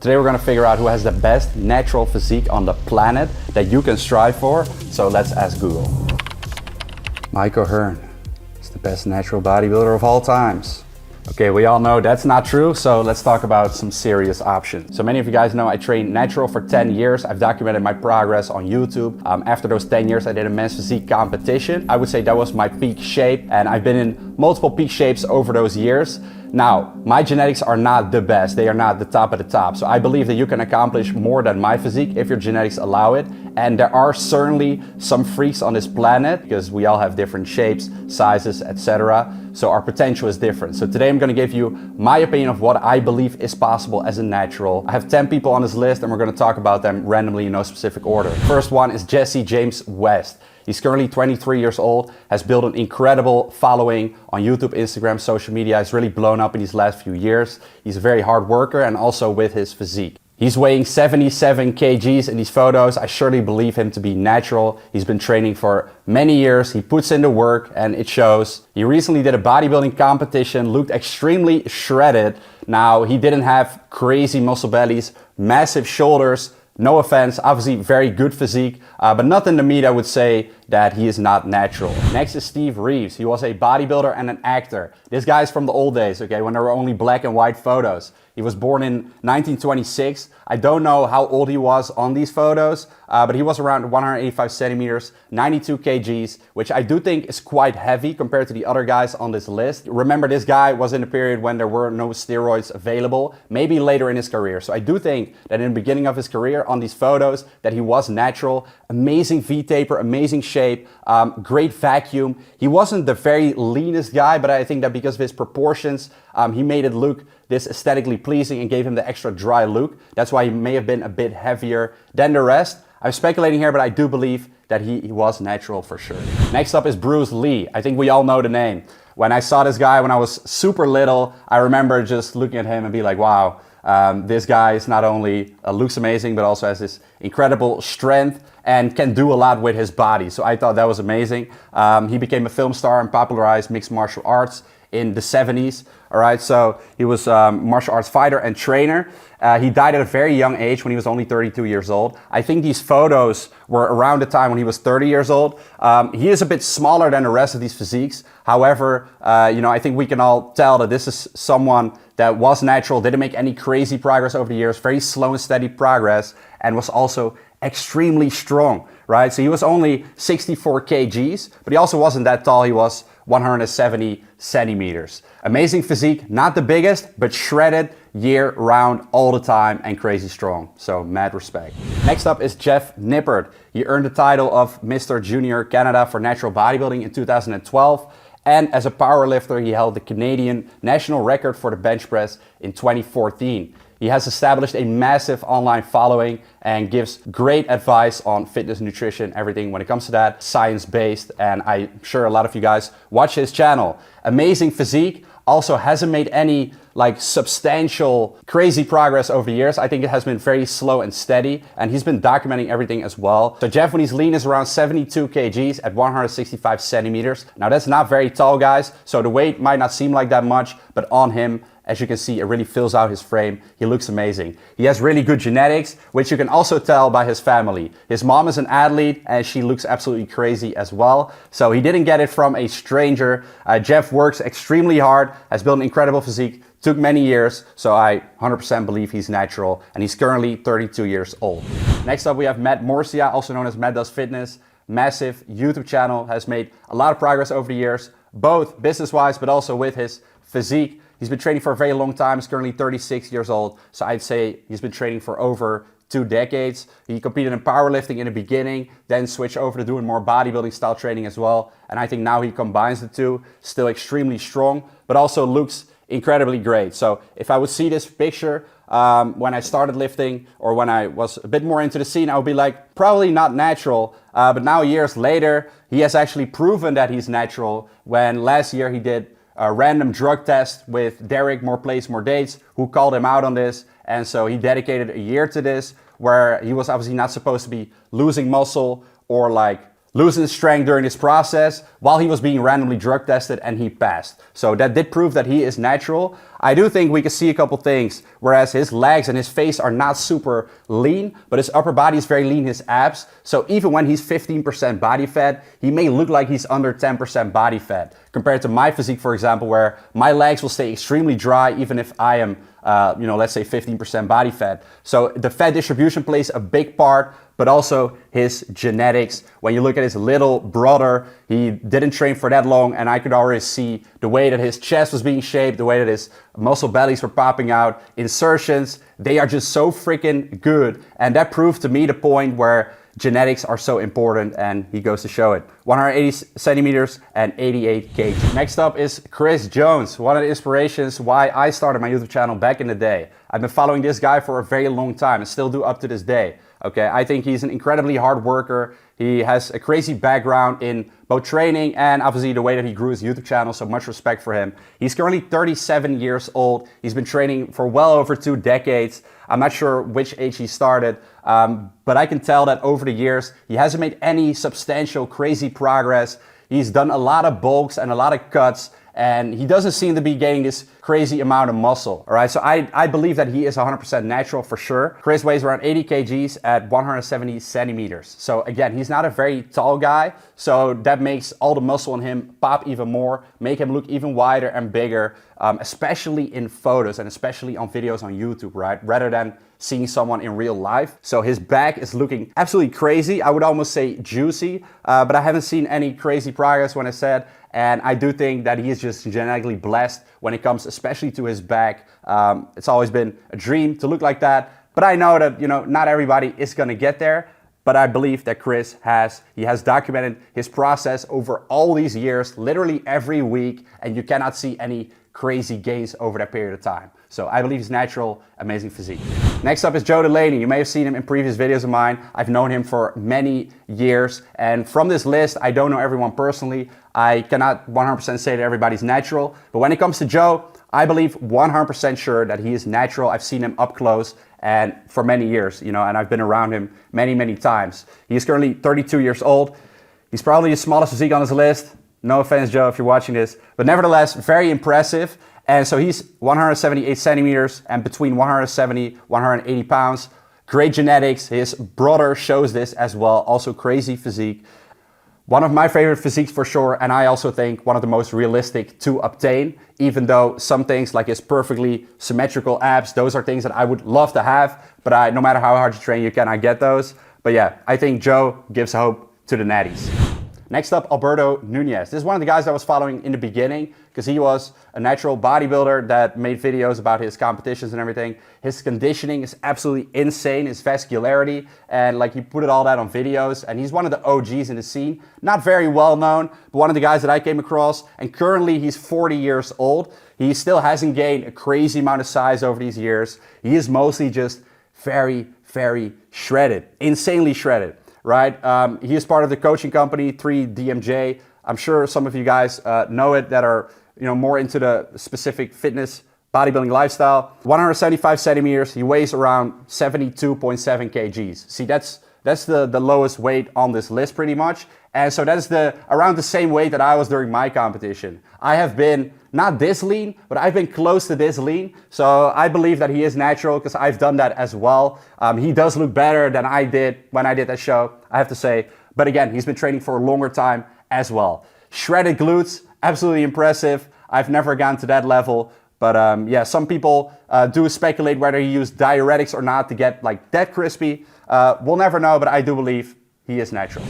Today we're gonna figure out who has the best natural physique on the planet that you can strive for. So let's ask Google. Mike O'Hearn is the best natural bodybuilder of all times. Okay, we all know that's not true, so let's talk about some serious options. So many of you guys know I trained natural for 10 years. I've documented my progress on YouTube. After those 10 years, I did a men's physique competition. I would say that was my peak shape, and I've been in multiple peak shapes over those years. Now, my genetics are not the best. They are not the top of the top. So I believe that you can accomplish more than my physique if your genetics allow it. And there are certainly some freaks on this planet because we all have different shapes, sizes, etc. So our potential is different. So today I'm going to give you my opinion of what I believe is possible as a natural. I have 10 people on this list and we're going to talk about them randomly in no specific order. First one is Jesse James West. He's currently 23 years old, has built an incredible following on YouTube, Instagram, social media. He's really blown up in these last few years. He's a very hard worker and also with his physique. He's weighing 77 kgs in these photos. I surely believe him to be natural. He's been training for many years. He puts in the work and it shows. He recently did a bodybuilding competition, looked extremely shredded. Now, he didn't have crazy muscle bellies, massive shoulders. No offense, obviously very good physique, but nothing to me that would say that he is not natural. Next is Steve Reeves. He was a bodybuilder and an actor. This guy is from the old days, okay, when there were only black and white photos. He was born in 1926. I don't know how old he was on these photos, but he was around 185 centimeters, 92 kgs, which I do think is quite heavy compared to the other guys on this list. Remember, this guy was in a period when there were no steroids available, maybe later in his career. So I do think that in the beginning of his career on these photos that he was natural. Amazing V-taper, amazing shape, great vacuum. He wasn't the very leanest guy, but I think that because of his proportions, he made it look this aesthetically pleasing and gave him the extra dry look. That's why he may have been a bit heavier than the rest. I'm speculating here, but I do believe that he was natural for sure. Next up is Bruce Lee. I think we all know the name. When I saw this guy when I was super little, I remember just looking at him and be like, wow, this guy is not only looks amazing, but also has this incredible strength and can do a lot with his body. So I thought that was amazing. He became a film star and popularized mixed martial arts in the 70s. All right, so he was a martial arts fighter and trainer. He died at a very young age when he was only 32 years old. I think these photos were around the time when he was 30 years old. He is a bit smaller than the rest of these physiques. However, I think we can all tell that this is someone that was natural, didn't make any crazy progress over the years, very slow and steady progress, and was also extremely strong, right? So he was only 64 kgs, but he also wasn't that tall. He was 170 centimeters. Amazing physique, not the biggest, but shredded year round all the time and crazy strong. So mad respect. Next up is Jeff Nippert. He earned the title of Mr. Junior Canada for natural bodybuilding in 2012. And as a powerlifter, he held the Canadian national record for the bench press in 2014. He has established a massive online following and gives great advice on fitness, nutrition, everything when it comes to that, science-based. And I'm sure a lot of you guys watch his channel. Amazing physique, also hasn't made any like substantial crazy progress over the years. I think it has been very slow and steady, and he's been documenting everything as well. So Jeff, when he's lean, is around 72 kgs at 165 centimeters. Now that's not very tall, guys, so the weight might not seem like that much, but on him, as you can see, it really fills out his frame. He looks amazing. He has really good genetics, which you can also tell by his family. His mom is an athlete and she looks absolutely crazy as well. So he didn't get it from a stranger. Jeff works extremely hard, has built an incredible physique, took many years. So I 100% believe he's natural, and he's currently 32 years old. Next up, we have Matt Morosa, also known as Matt Does Fitness. Massive YouTube channel, has made a lot of progress over the years, both business-wise, but also with his physique. He's been training for a very long time. He's currently 36 years old. So I'd say he's been training for over 2 decades. He competed in powerlifting in the beginning, then switched over to doing more bodybuilding style training as well. And I think now he combines the two, still extremely strong, but also looks incredibly great. So if I would see this picture when I started lifting or when I was a bit more into the scene, I would be like, probably not natural. But now years later, he has actually proven that he's natural when last year he did a random drug test with Derek, More Plays, More Dates, who called him out on this. And so he dedicated a year to this, where he was obviously not supposed to be losing muscle or like losing strength during this process while he was being randomly drug tested, and he passed. So that did prove that he is natural. I do think we can see a couple things, whereas his legs and his face are not super lean, but his upper body is very lean, his abs. So even when he's 15% body fat, he may look like he's under 10% body fat, compared to my physique, for example, where my legs will stay extremely dry even if I am, let's say 15% body fat. So the fat distribution plays a big part, but also his genetics. When you look at his little brother, he didn't train for that long, and I could already see the way that his chest was being shaped, the way that his muscle bellies were popping out, insertions, they are just so freaking good. And that proved to me the point where genetics are so important, and he goes to show it. 180 centimeters and 88 kg. Next up is Chris Jones, one of the inspirations why I started my YouTube channel back in the day. I've been following this guy for a very long time and still do up to this day. Okay, I think he's an incredibly hard worker. He has a crazy background in both training and obviously the way that he grew his YouTube channel, so much respect for him. He's currently 37 years old. He's been training for well over 2 decades. I'm not sure which age he started, but I can tell that over the years, he hasn't made any substantial crazy progress. He's done a lot of bulks and a lot of cuts, and he doesn't seem to be gaining this crazy amount of muscle. All right, so I believe that he is 100% natural for sure. Chris weighs around 80 kgs at 170 centimeters. So again, he's not a very tall guy, so that makes all the muscle in him pop even more, make him look even wider and bigger, especially in photos and especially on videos on YouTube, right? Rather than seeing someone in real life. So his back is looking absolutely crazy. I would almost say juicy, but I haven't seen any crazy progress when I said. And I do think that he is just genetically blessed when it comes especially to his back. It's always been a dream to look like that. But I know that, not everybody is gonna get there. But I believe that Chris has documented his process over all these years, literally every week, and you cannot see any crazy gains over that period of time. So I believe he's natural, amazing physique. Next up is Joe Delaney. You may have seen him in previous videos of mine. I've known him for many years. And from this list, I don't know everyone personally. I cannot 100% say that everybody's natural. But when it comes to Joe, I believe 100% sure that he is natural. I've seen him up close and for many years, and I've been around him many, many times. He is currently 32 years old. He's probably the smallest physique on this list. No offense, Joe, if you're watching this, but nevertheless, very impressive. And so he's 178 centimeters and between 170, 180 pounds. Great genetics. His brother shows this as well. Also crazy physique. One of my favorite physiques for sure, and I also think one of the most realistic to obtain, even though some things like his perfectly symmetrical abs, those are things that I would love to have, but no matter how hard you train, you cannot get those. But yeah, I think Joe gives hope to the natties. Next up, Alberto Nunez. This is one of the guys I was following in the beginning because he was a natural bodybuilder that made videos about his competitions and everything. His conditioning is absolutely insane, his vascularity, and he put it all that on videos. And he's one of the OGs in the scene. Not very well known, but one of the guys that I came across. And currently he's 40 years old. He still hasn't gained a crazy amount of size over these years. He is mostly just very, very shredded, insanely shredded. Right? He is part of the coaching company 3DMJ. I'm sure some of you guys know it that are more into the specific fitness bodybuilding lifestyle. 175 centimeters. He weighs around 72.7 kgs. See, that's the lowest weight on this list pretty much. And so that's around the same weight that I was during my competition. I have been not this lean, but I've been close to this lean. So I believe that he is natural because I've done that as well. He does look better than I did when I did that show, I have to say. But again, he's been training for a longer time as well. Shredded glutes, absolutely impressive. I've never gone to that level. But yeah, some people do speculate whether he used diuretics or not to get that crispy. We'll never know, but I do believe he is natural.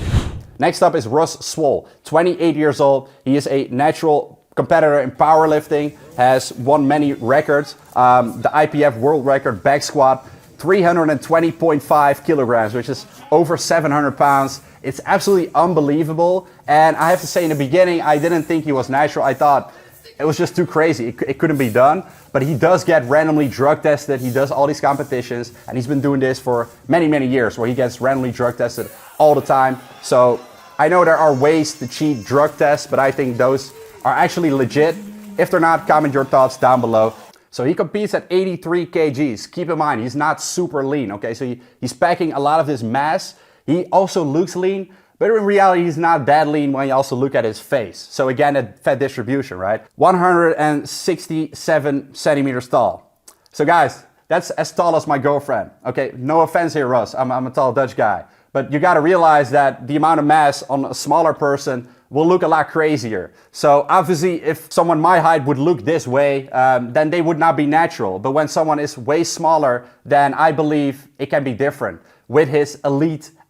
Next up is Russ Swole, 28 years old. He is a natural competitor in powerlifting, has won many records. The IPF world record back squat, 320.5 kilograms, which is over 700 pounds. It's absolutely unbelievable. And I have to say, in the beginning, I didn't think he was natural. I thought it was just too crazy. It couldn't be done. But he does get randomly drug tested. He does all these competitions. And he's been doing this for many, many years where he gets randomly drug tested all the time. So I know there are ways to cheat drug tests, but I think those are actually legit. If they're not, comment your thoughts down below. So he competes at 83 kgs. Keep in mind, he's not super lean, okay? So he's packing a lot of this mass. He also looks lean, But in reality, he's not that lean when you also look at his face. So again, a fat distribution, right? 167 centimeters tall. So guys, that's as tall as my girlfriend. Okay, no offense here, Russ. I'm a tall Dutch guy. But you gotta realize that the amount of mass on a smaller person will look a lot crazier. So obviously, if someone my height would look this way, then they would not be natural. But when someone is way smaller, then I believe it can be different. With his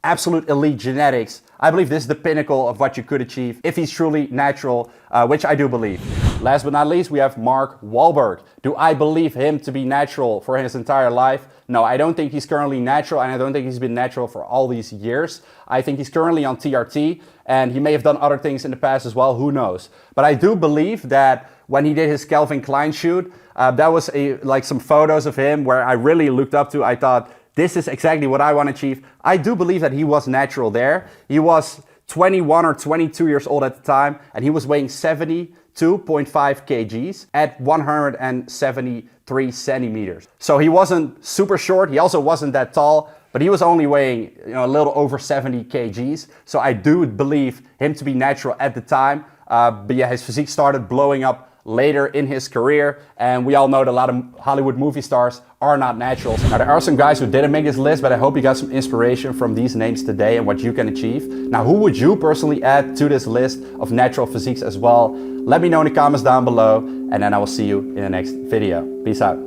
absolute elite genetics, I believe this is the pinnacle of what you could achieve if he's truly natural, which I do believe. Last but not least, we have Mark Wahlberg. Do I believe him to be natural for his entire life? No, I don't think he's currently natural, and I don't think he's been natural for all these years. I think he's currently on TRT, and he may have done other things in the past as well, who knows. But I do believe that when he did his Calvin Klein shoot, that was like some photos of him where I really looked up to. I thought, this is exactly what I want to achieve. I do believe that he was natural there. He was 21 or 22 years old at the time, and he was weighing 72.5 kgs at 173 centimeters. So he wasn't super short. He also wasn't that tall, but he was only weighing a little over 70 kgs. So I do believe him to be natural at the time. But yeah, his physique started blowing up later in his career, and we all know that a lot of Hollywood movie stars are not naturals. Now there are some guys who didn't make this list, but I hope you got some inspiration from these names today and what you can achieve. Now who would you personally add to this list of natural physiques as well? Let me know in the comments down below, and then I will see you in the next video. Peace out.